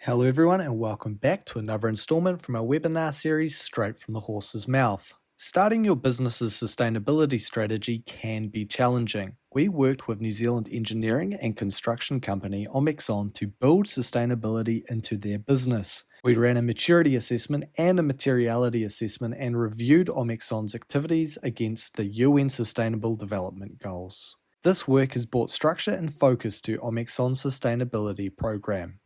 Hello everyone and welcome back to another installment from our webinar series Straight from the Horse's Mouth. Starting your business's sustainability strategy can be challenging. We worked with New Zealand engineering and construction company Omexom to build sustainability into their business. We ran a maturity assessment and a materiality assessment and reviewed Omexom's activities against the UN Sustainable Development Goals. This work has brought structure and focus to Omexom's sustainability program.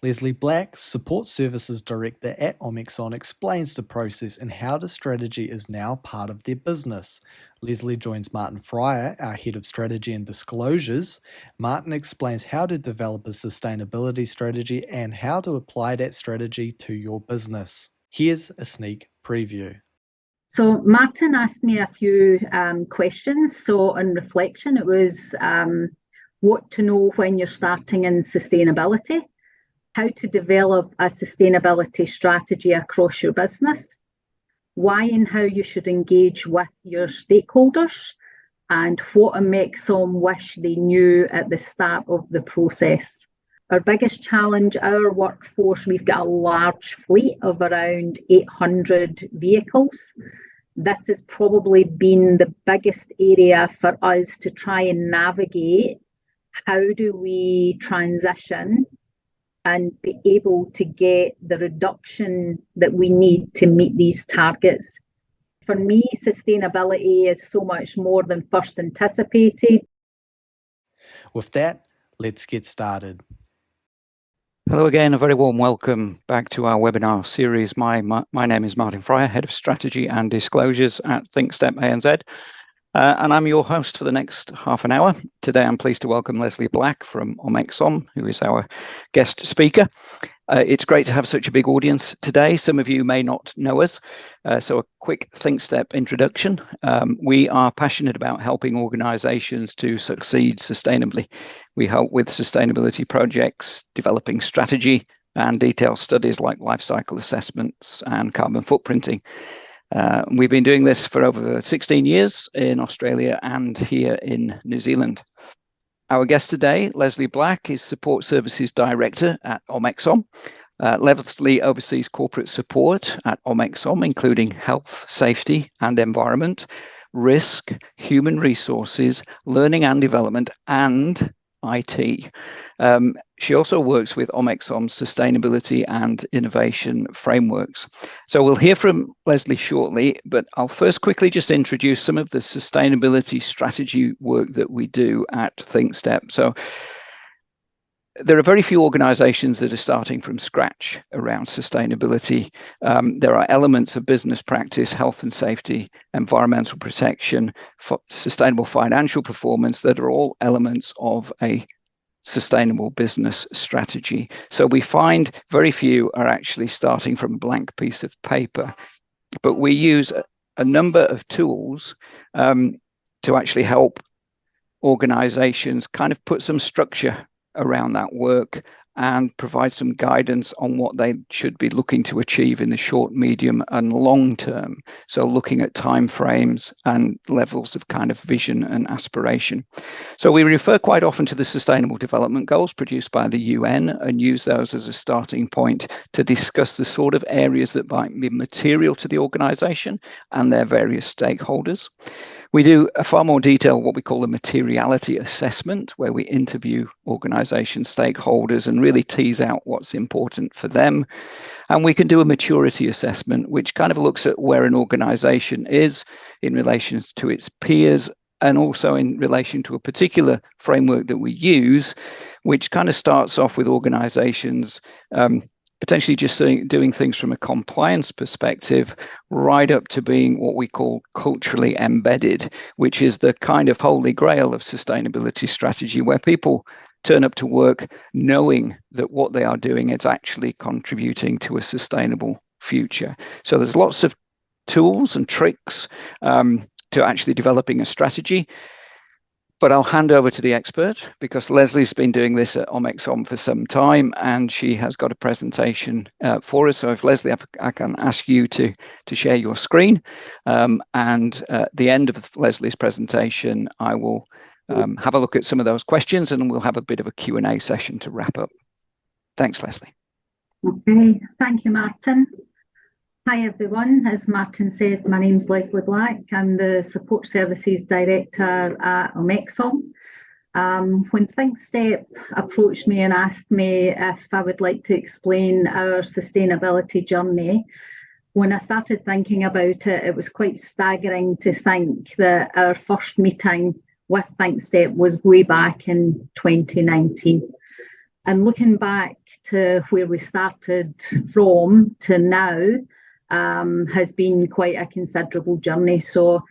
Lesley Black, Support Services Director at Omexom, explains the process and how the strategy is now part of their business. Lesley joins Martin Freyer, our Head of Strategy and Disclosures. Martin explains how to develop a sustainability strategy and how to apply that strategy to your business. Here's a sneak preview. So Martin asked me a few questions. So on reflection, it was what to know when you're starting in sustainability, how to develop a sustainability strategy across your business, why and how you should engage with your stakeholders, and what Omexom wish they knew at the start of the process. Our biggest challenge, our workforce, we've got a large fleet of around 800 vehicles. This has probably been the biggest area for us to try and navigate. How do we transition and be able to get the reduction that we need to meet these targets? For me, sustainability is so much more than first anticipated. With that, let's get started. Hello again, a very warm welcome back to our webinar series. My name is Martin Freyer, Head of Strategy and Disclosures at thinkstep-anz. And I'm your host for the next half an hour. Today, I'm pleased to welcome Lesley Black from Omexom, who is our guest speaker. It's great to have such a big audience today. Some of you may not know us. So a quick ThinkStep introduction. We are passionate about helping organizations to succeed sustainably. We help with sustainability projects, developing strategy, and detailed studies like life cycle assessments and carbon footprinting. We've been doing this for over 16 years in Australia and here in New Zealand. Our guest today, Lesley Black, is Support Services Director at Omexom. Lesley oversees corporate support at Omexom, including health, safety and environment, risk, human resources, learning and development, and IT. She also works with Omexom's sustainability and innovation frameworks. So we'll hear from Lesley shortly, but I'll first quickly just introduce some of the sustainability strategy work that we do at ThinkStep. So there are very few organizations that are starting from scratch around sustainability. There are elements of business practice, health and safety, environmental protection, sustainable financial performance that are all elements of a sustainable business strategy. So we find very few are actually starting from a blank piece of paper, but we use a number of tools to actually help organizations kind of put some structure around that work and provide some guidance on what they should be looking to achieve in the short, medium and long term. So looking at timeframes and levels of kind of vision and aspiration. So we refer quite often to the Sustainable Development Goals produced by the UN and use those as a starting point to discuss the sort of areas that might be material to the organization and their various stakeholders. We do a far more detailed, what we call a materiality assessment, where we interview organization stakeholders and really tease out what's important for them. And we can do a maturity assessment, which kind of looks at where an organization is in relation to its peers and also in relation to a particular framework that we use, which kind of starts off with organizations potentially just doing things from a compliance perspective, right up to being what we call culturally embedded, which is the kind of holy grail of sustainability strategy, where people turn up to work knowing that what they are doing is actually contributing to a sustainable future. So there's lots of tools and tricks to actually developing a strategy. But I'll hand over to the expert because Lesley's been doing this at Omexom for some time and she has got a presentation for us. So if Lesley, I can ask you to share your screen, and at the end of Lesley's presentation, I will have a look at some of those questions and we'll have a bit of a Q&A session to wrap up. Thanks, Lesley. Okay, thank you, Martin. Hi everyone, as Martin said, my name's Lesley Black. I'm the Support Services Director at Omexom. When thinkstep approached me and asked me if I would like to explain our sustainability journey, when I started thinking about it, it was quite staggering to think that our first meeting with thinkstep was way back in 2019. And looking back to where we started from to now has been quite a considerable journey. So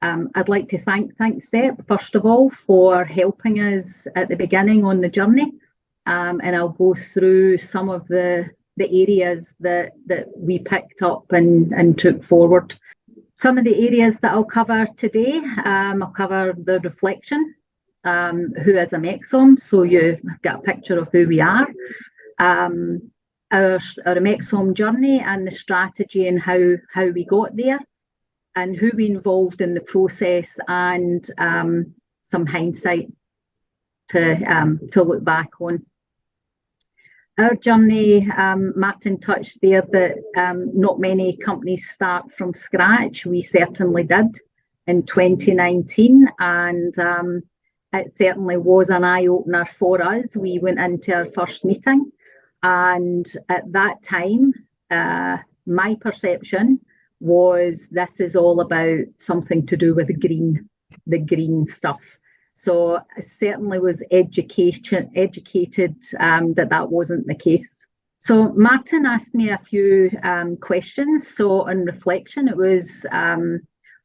I'd like to thank thinkstep, first of all, for helping us at the beginning on the journey. And I'll go through some of the areas that we picked up and took forward. Some of the areas that I'll cover today, I'll cover the reflection, who is Omexom, so you get a picture of who we are, our Omexom journey and the strategy and how we got there, and who we involved in the process, and some hindsight to look back on. Our journey, Martin touched there that not many companies start from scratch. We certainly did in 2019, and it certainly was an eye-opener for us. We went into our first meeting, and at that time, my perception was this is all about something to do with the green stuff. So I certainly was educated that wasn't the case. So Martin asked me a few questions. So on reflection, it was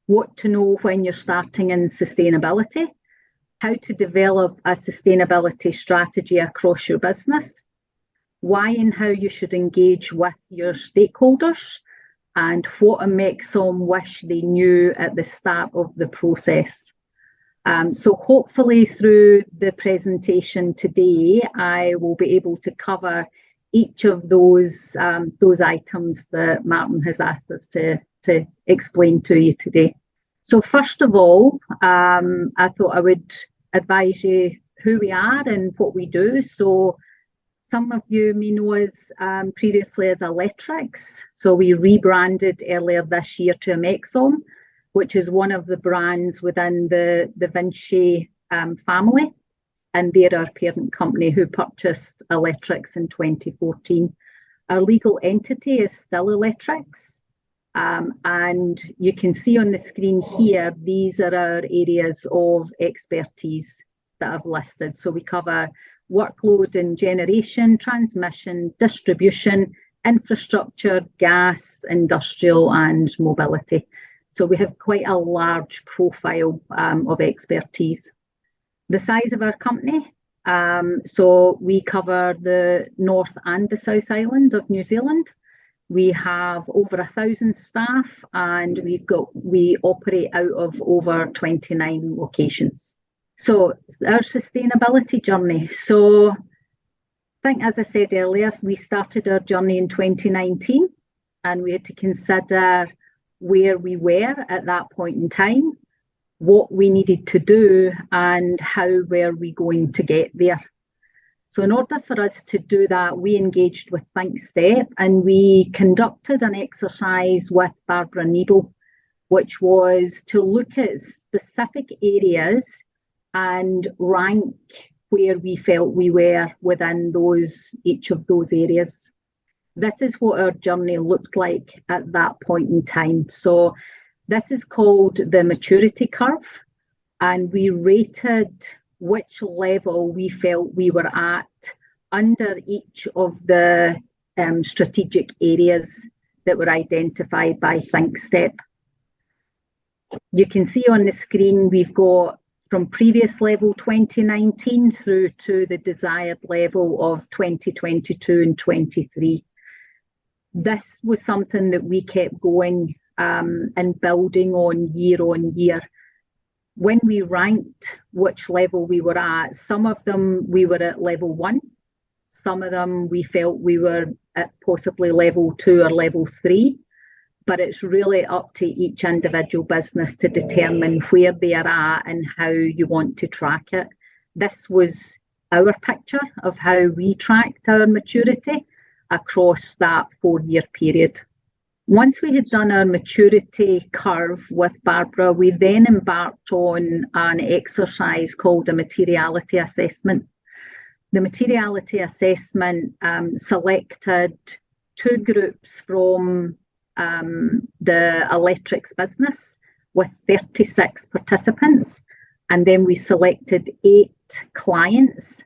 what to know when you're starting in sustainability, how to develop a sustainability strategy across your business, why and how you should engage with your stakeholders, and what Omexom wish they knew at the start of the process. So hopefully through the presentation today, I will be able to cover each of those items that Martin has asked us to explain to you today. So first of all, I thought I would advise you who we are and what we do. So some of you may know us previously as Electrics. So we rebranded earlier this year to Omexom, which is one of the brands within the Vinci family, and they're our parent company who purchased Electrics in 2014. Our legal entity is still Electrics, and you can see on the screen here, these are our areas of expertise that I've listed. So we cover workload and generation, transmission, distribution, infrastructure, gas, industrial, and mobility. So we have quite a large profile of expertise. The size of our company, so we cover the North and the South Island of New Zealand. We have over 1,000 staff, and we operate out of over 29 locations. So our sustainability journey. So I think, as I said earlier, we started our journey in 2019, and we had to consider where we were at that point in time, what we needed to do, and how were we going to get there. So in order for us to do that, we engaged with thinkstep, and we conducted an exercise with Barbara Needle, which was to look at specific areas and rank where we felt we were within each of those areas. This is what our journey looked like at that point in time. So this is called the maturity curve, and we rated which level we felt we were at under each of the strategic areas that were identified by thinkstep. You can see on the screen we've got from previous level 2019 through to the desired level of 2022 and 23. This was something that we kept going and building on year. When we ranked which level we were at, some of them we were at level 1, some of them we felt we were at possibly level 2 or level 3, but it's really up to each individual business to determine where they are at and how you want to track it. This was our picture of how we tracked our maturity, across that 4-year period. Once we had done our maturity curve with Barbara, we then embarked on an exercise called a materiality assessment. The materiality assessment selected 2 groups from the electrics business with 36 participants, and then we selected 8 clients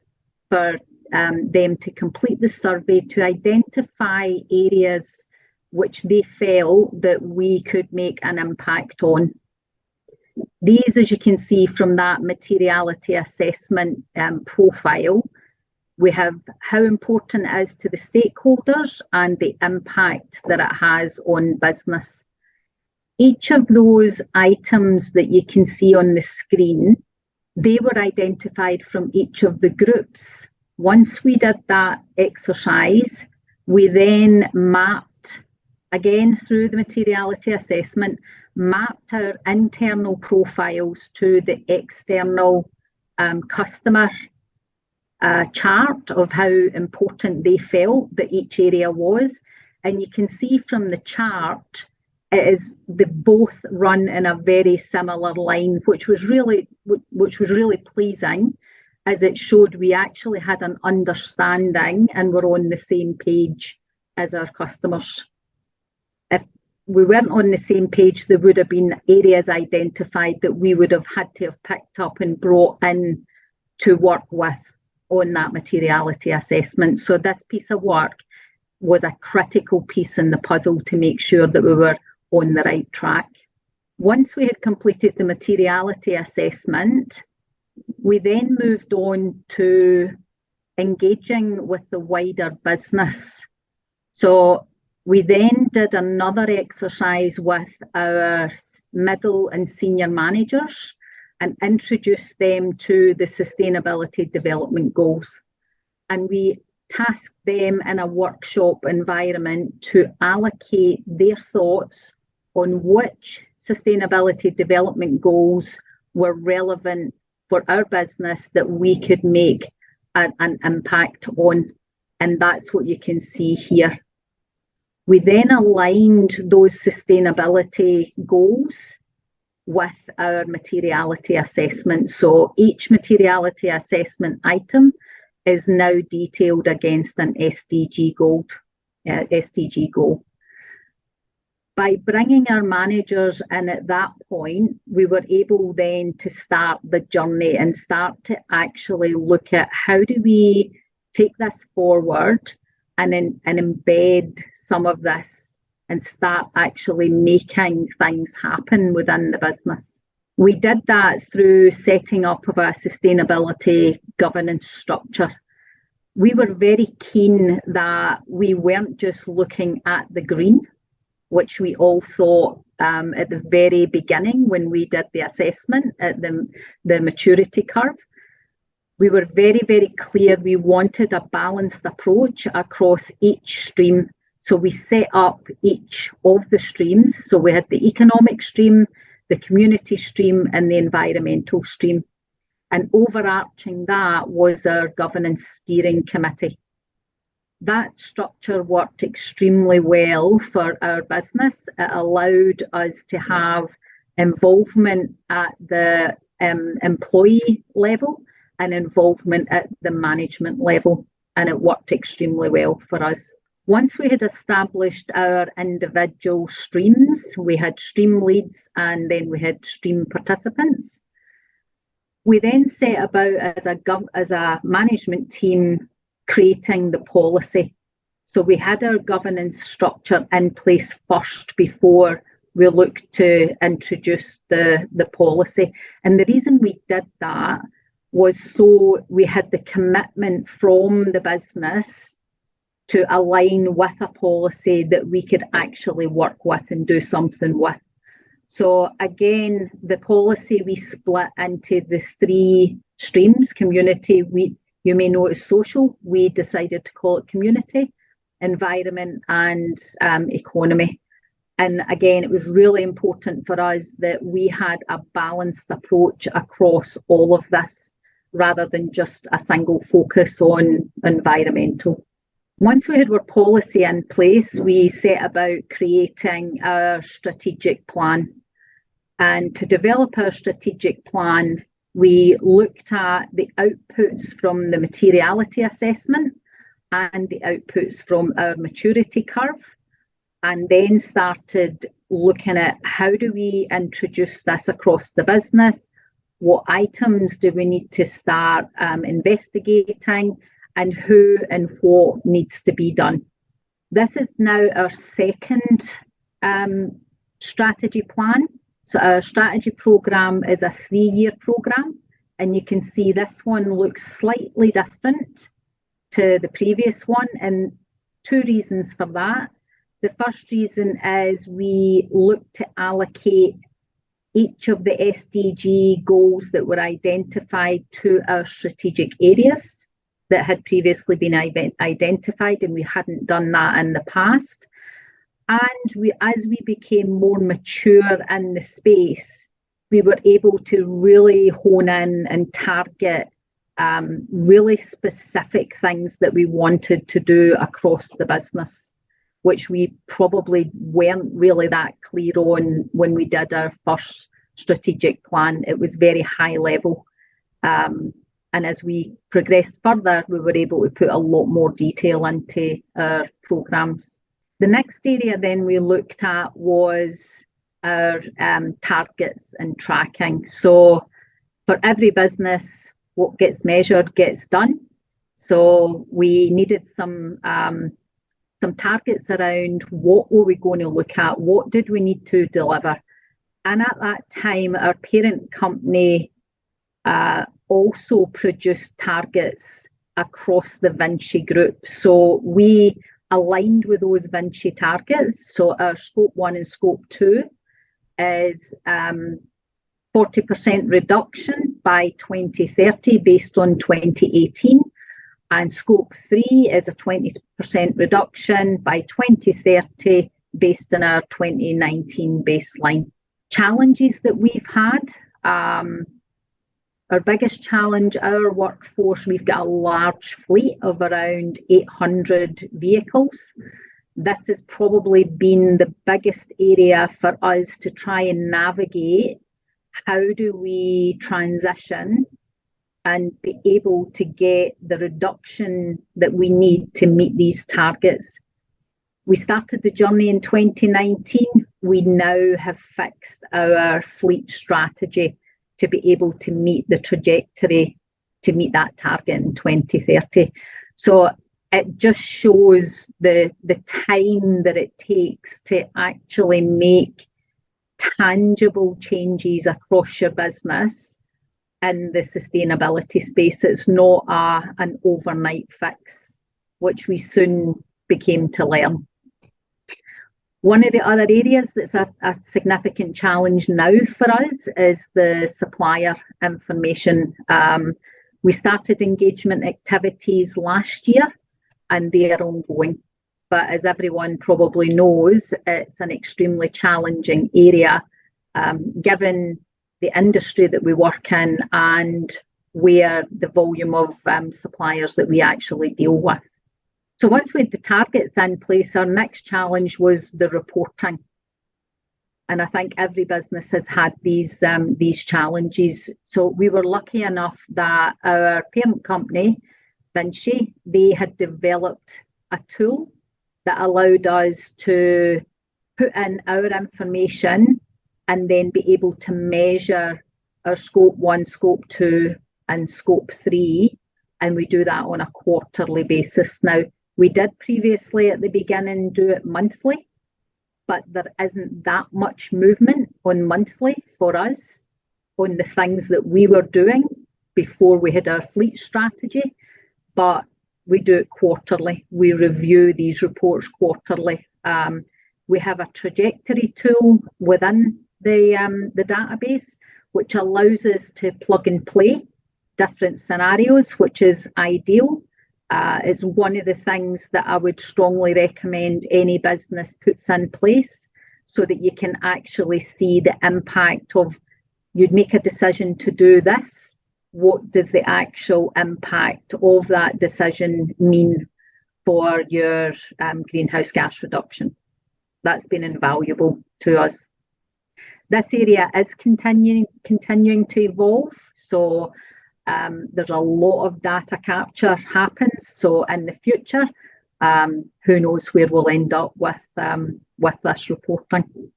for them to complete the survey to identify areas which they felt that we could make an impact on. These, as you can see from that materiality assessment profile, we have how important it is to the stakeholders and the impact that it has on business. Each of those items that you can see on the screen, they were identified from each of the groups. Once we did that exercise, we then mapped, again through the materiality assessment, mapped our internal profiles to the external customer chart of how important they felt that each area was. And you can see from the chart, they both run in a very similar line, which was really pleasing, as it showed we actually had an understanding and were on the same page as our customers. If we weren't on the same page, there would have been areas identified that we would have had to have picked up and brought in to work with on that materiality assessment. So this piece of work was a critical piece in the puzzle to make sure that we were on the right track. Once we had completed the materiality assessment, we then moved on to engaging with the wider business. So we then did another exercise with our middle and senior managers and introduced them to the sustainability development goals. And we tasked them in a workshop environment to allocate their thoughts on which sustainability development goals were relevant for our business that we could make an impact on. And that's what you can see here. We then aligned those sustainability goals with our materiality assessment. So each materiality assessment item is now detailed against an SDG goal. By bringing our managers in at that point, we were able then to start the journey and start to actually look at how do we take this forward and embed some of this and start actually making things happen within the business. We did that through setting up of a sustainability governance structure. We were very keen that we weren't just looking at the green, which we all thought at the very beginning when we did the assessment at the maturity curve. We were very, very clear we wanted a balanced approach across each stream. So we set up each of the streams. So we had the economic stream, the community stream, and the environmental stream. And overarching that was our governance steering committee. That structure worked extremely well for our business. It allowed us to have involvement at the employee level and involvement at the management level, and it worked extremely well for us. Once we had established our individual streams, we had stream leads and then we had stream participants. We then set about as a management team creating the policy. So we had our governance structure in place first before we looked to introduce the policy. And the reason we did that was so we had the commitment from the business to align with a policy that we could actually work with and do something with. So again, the policy we split into the 3 streams: community, you may know it's social, we decided to call it community, environment, and economy. And again, it was really important for us that we had a balanced approach across all of this, rather than just a single focus on environmental. Once we had our policy in place, we set about creating our strategic plan. And to develop our strategic plan, we looked at the outputs from the materiality assessment and the outputs from our maturity curve, and then started looking at how do we introduce this across the business, what items do we need to start investigating, and who and what needs to be done. This is now our second strategy plan. So our strategy program is a 3-year program, and you can see this one looks slightly different to the previous one, and 2 reasons for that. The first reason is we look to allocate each of the SDG goals that were identified to our strategic areas that had previously been identified, and we hadn't done that in the past. And as we became more mature in the space, we were able to really hone in and target really specific things that we wanted to do across the business, which we probably weren't really that clear on when we did our first strategic plan. It was very high level. And as we progressed further, we were able to put a lot more detail into our programs. The next area then we looked at was our targets and tracking. So for every business, what gets measured gets done. So we needed some targets around what were we going to look at, what did we need to deliver. And at that time, our parent company also produced targets across the Vinci group. So we aligned with those Vinci targets. So our scope 1 and scope 2 is 40% reduction by 2030 based on 2018. And scope 3 is a 20% reduction by 2030 based on our 2019 baseline. Challenges that we've had, our biggest challenge, our workforce, we've got a large fleet of around 800 vehicles. This has probably been the biggest area for us to try and navigate. How do we transition and be able to get the reduction that we need to meet these targets? We started the journey in 2019. We now have fixed our fleet strategy to be able to meet the trajectory to meet that target in 2030. So it just shows the time that it takes to actually make tangible changes across your business in the sustainability space. It's not an overnight fix, which we soon became to learn. One of the other areas that's a significant challenge now for us is the supplier information. We started engagement activities last year and they are ongoing. But as everyone probably knows, it's an extremely challenging area given the industry that we work in and where the volume of suppliers that we actually deal with. So once we had the targets in place, our next challenge was the reporting. And I think every business has had these challenges. So we were lucky enough that our parent company, Vinci, they had developed a tool that allowed us to put in our information and then be able to measure our scope 1, scope 2 and scope 3. And we do that on a quarterly basis now. We did previously at the beginning do it monthly, but there isn't that much movement on monthly for us on the things that we were doing before we had our fleet strategy, but we do it quarterly. We review these reports quarterly. We have a trajectory tool within the database, which allows us to plug and play different scenarios, which is ideal. It's one of the things that I would strongly recommend any business puts in place so that you can actually see the impact of, you'd make a decision to do this. What does the actual impact of that decision mean for your greenhouse gas reduction. That's been invaluable to us. This area is continuing to evolve, so there's a lot of data capture happens. So in the future, who knows where we'll end up with this reporting.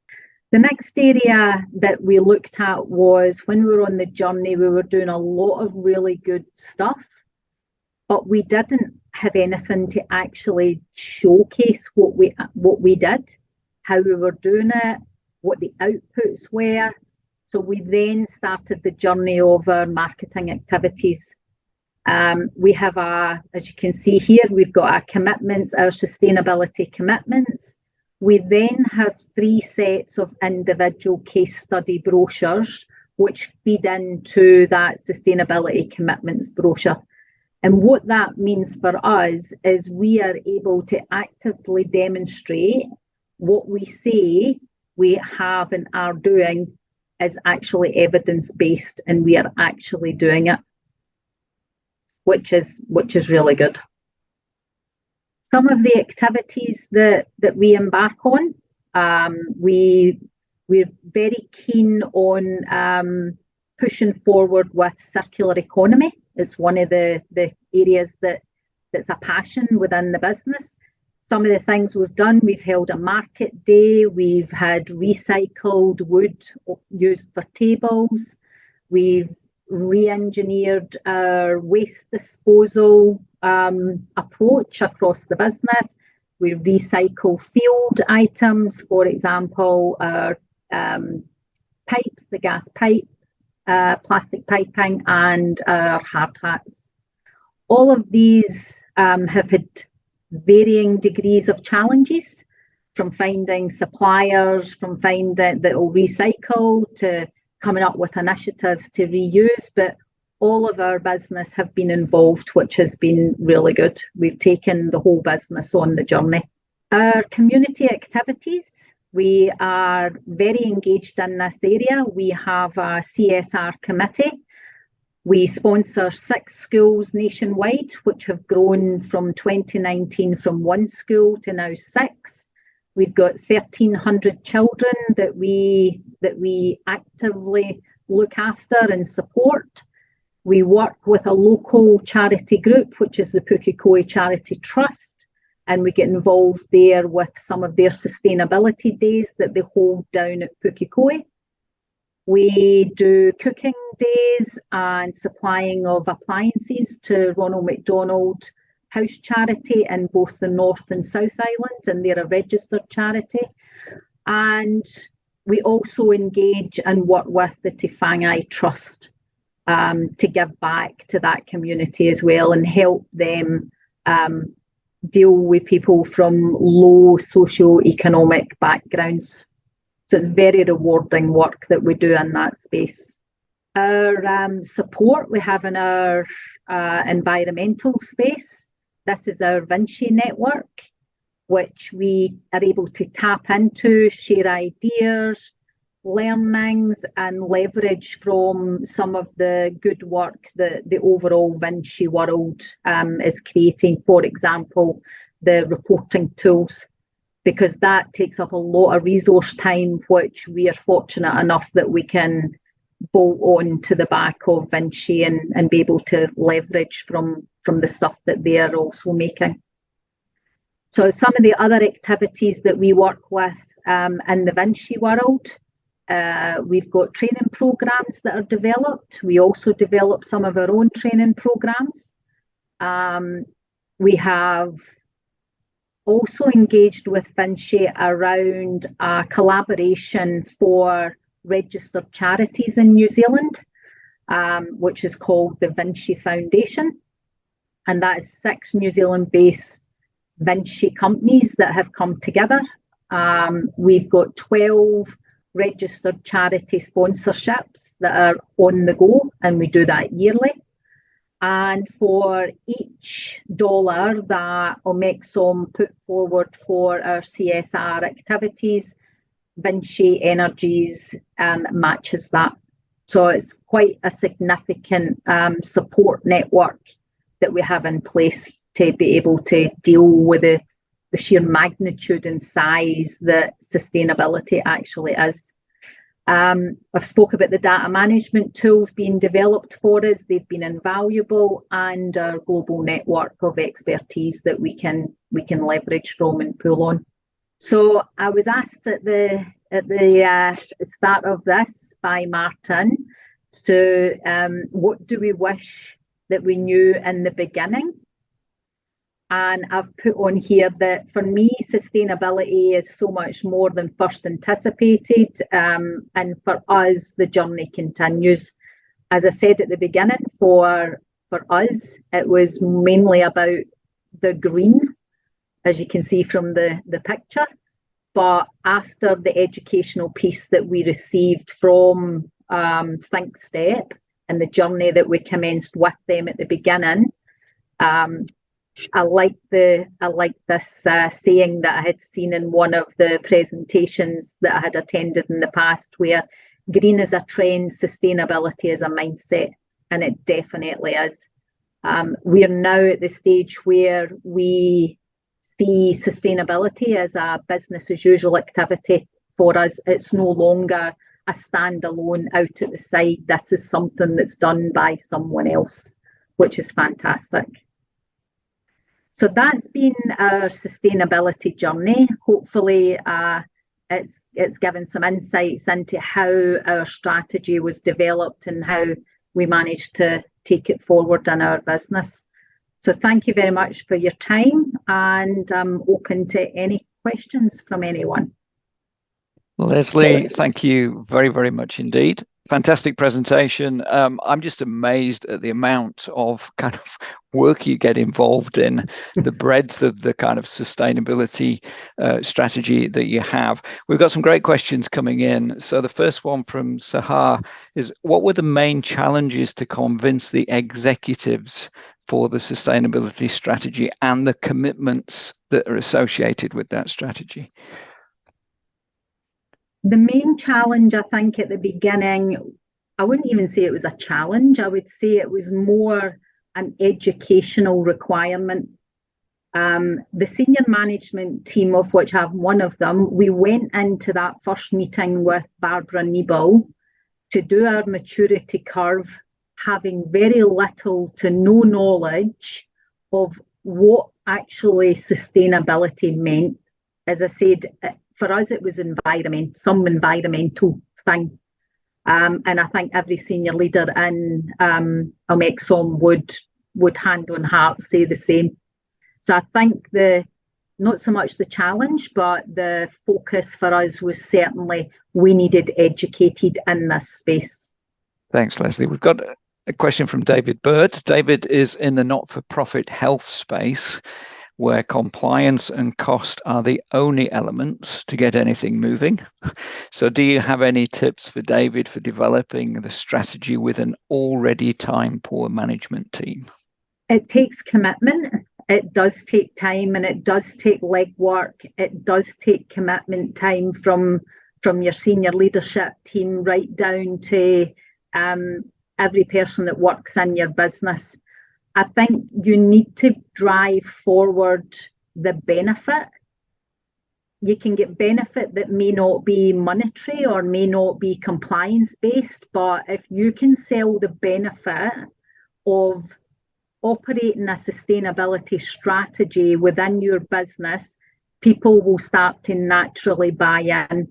The next area that we looked at was when we were on the journey, we were doing a lot of really good stuff, but we didn't have anything to actually showcase what we did, how we were doing it, what the outputs were. So we then started the journey of our marketing activities. We have as you can see here, we've got our commitments, our sustainability commitments. We then have 3 sets of individual case study brochures, which feed into that sustainability commitments brochure. And what that means for us is we are able to actively demonstrate what we say we have and are doing is actually evidence-based, and we are actually doing it, which is really good. Some of the activities that we embark on, we're very keen on pushing forward with circular economy. It's one of the areas that's a passion within the business. Some of the things we've done, we've held a market day, we've had recycled wood used for tables, we've re-engineered our waste disposal approach across the business. We recycle field items, for example, our pipes, the gas pipe, plastic piping, and our hard hats. All of these have had varying degrees of challenges, from finding suppliers, from finding that will recycle, to coming up with initiatives to reuse, but all of our business have been involved, which has been really good. We've taken the whole business on the journey. Our community activities, we are very engaged in this area. We have a CSR committee. We sponsor 6 schools nationwide, which have grown from 2019 from 1 school to now 6. We've got 1,300 children that we actively look after and support. We work with a local charity group, which is the Pukekohe Charity Trust, and we get involved there with some of their sustainability days that they hold down at Pukekohe. We do cooking days and supplying of appliances to Ronald McDonald House Charity in both the North and South Island, and they're a registered charity. And we also engage and work with the Te Whāngai Trust to give back to that community as well and help them deal with people from low socio-economic backgrounds. So it's very rewarding work that we do in that space. Our support we have in our environmental space. This is our Vinci network, which we are able to tap into, share ideas, learnings, and leverage from some of the good work that the overall Vinci world is creating. For example, the reporting tools, because that takes up a lot of resource time, which we are fortunate enough that we can bolt on to the back of Vinci and be able to leverage from the stuff that they are also making. So some of the other activities that we work with in the Vinci world, we've got training programs that are developed. We also develop some of our own training programs. We have also engaged with Vinci around a collaboration for registered charities in New Zealand, which is called the Vinci Foundation. And that is 6 New Zealand-based Vinci companies that have come together. We've got 12 registered charity sponsorships that are on the go, and we do that yearly. And for each dollar that Omexom put forward for our CSR activities, Vinci Energies matches that. So it's quite a significant support network that we have in place to be able to deal with the sheer magnitude and size that sustainability actually is. I've spoke about the data management tools being developed for us. They've been invaluable, and our global network of expertise that we can leverage from and pull on. So I was asked at the start of this by Martin, so what do we wish that we knew in the beginning? And I've put on here that for me, sustainability is so much more than first anticipated. And for us, the journey continues. As I said at the beginning, for us, it was mainly about the green, as you can see from the picture. But after the educational piece that we received from ThinkStep and the journey that we commenced with them at the beginning, I like this saying that I had seen in one of the presentations that I had attended in the past, where green is a trend, sustainability is a mindset, and it definitely is. We are now at the stage where we see sustainability as a business as usual activity for us. It's no longer a standalone out at the side. This is something that's done by someone else, which is fantastic. So that's been our sustainability journey. Hopefully it's given some insights into how our strategy was developed and how we managed to take it forward in our business. So thank you very much for your time, and I'm open to any questions from anyone. Lesley, thank you very, very much indeed. Fantastic presentation. I'm just amazed at the amount of kind of work you get involved in, the breadth of the kind of sustainability strategy that you have. We've got some great questions coming in. So the first one from Sahar is, what were the main challenges to convince the executives for the sustainability strategy and the commitments that are associated with that strategy? The main challenge, I think, at the beginning, I wouldn't even say it was a challenge. I would say it was more an educational requirement. The senior management team, of which I'm one of them, we went into that first meeting with Barbara Niebel to do our maturity curve, having very little to no knowledge of what actually sustainability meant. As I said, for us, it was some environmental thing. And I think every senior leader in Omexom would hand on heart say the same. So I think not so much the challenge, but the focus for us was certainly we needed educated in this space. Thanks, Lesley. We've got a question from David Bird. David is in the not-for-profit health space, where compliance and cost are the only elements to get anything moving. So do you have any tips for David for developing the strategy with an already time-poor management team? It takes commitment. It does take time, and it does take legwork. It does take commitment time from your senior leadership team right down to every person that works in your business. I think you need to drive forward the benefit. You can get benefit that may not be monetary or may not be compliance-based, but if you can sell the benefit of operating a sustainability strategy within your business, people will start to naturally buy in.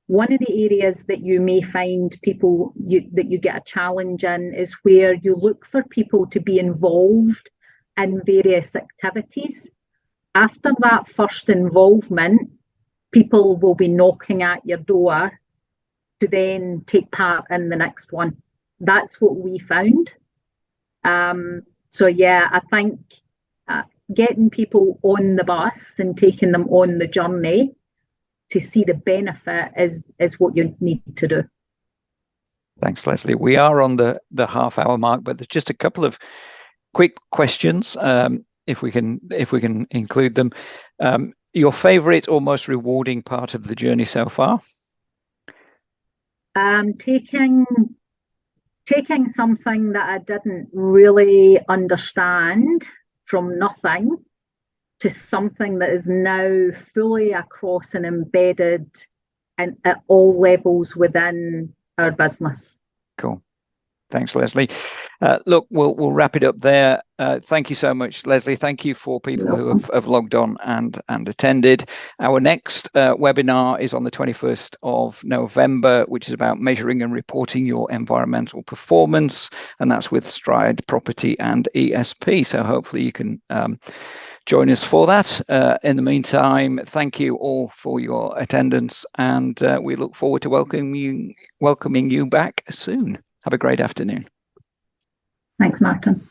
One of the areas that you may find that you get a challenge in is where you look for people to be involved in various activities. After that first involvement, people will be knocking at your door to then take part in the next one. That's what we found. So yeah, I think getting people on the bus and taking them on the journey to see the benefit is what you need to do. Thanks, Lesley. We are on the half-hour mark, but there's just a couple of quick questions, if we can include them. Your favourite or most rewarding part of the journey so far? Taking something that I didn't really understand from nothing to something that is now fully across and embedded and at all levels within our business. Cool. Thanks, Lesley. Look, we'll wrap it up there. Thank you so much, Lesley. Thank you for people who have logged on and attended. Our next webinar is on the 21st of November, which is about measuring and reporting your environmental performance, and that's with Stride Property and ESP. So hopefully you can join us for that. In the meantime, thank you all for your attendance, and we look forward to welcoming you back soon. Have a great afternoon. Thanks, Martin.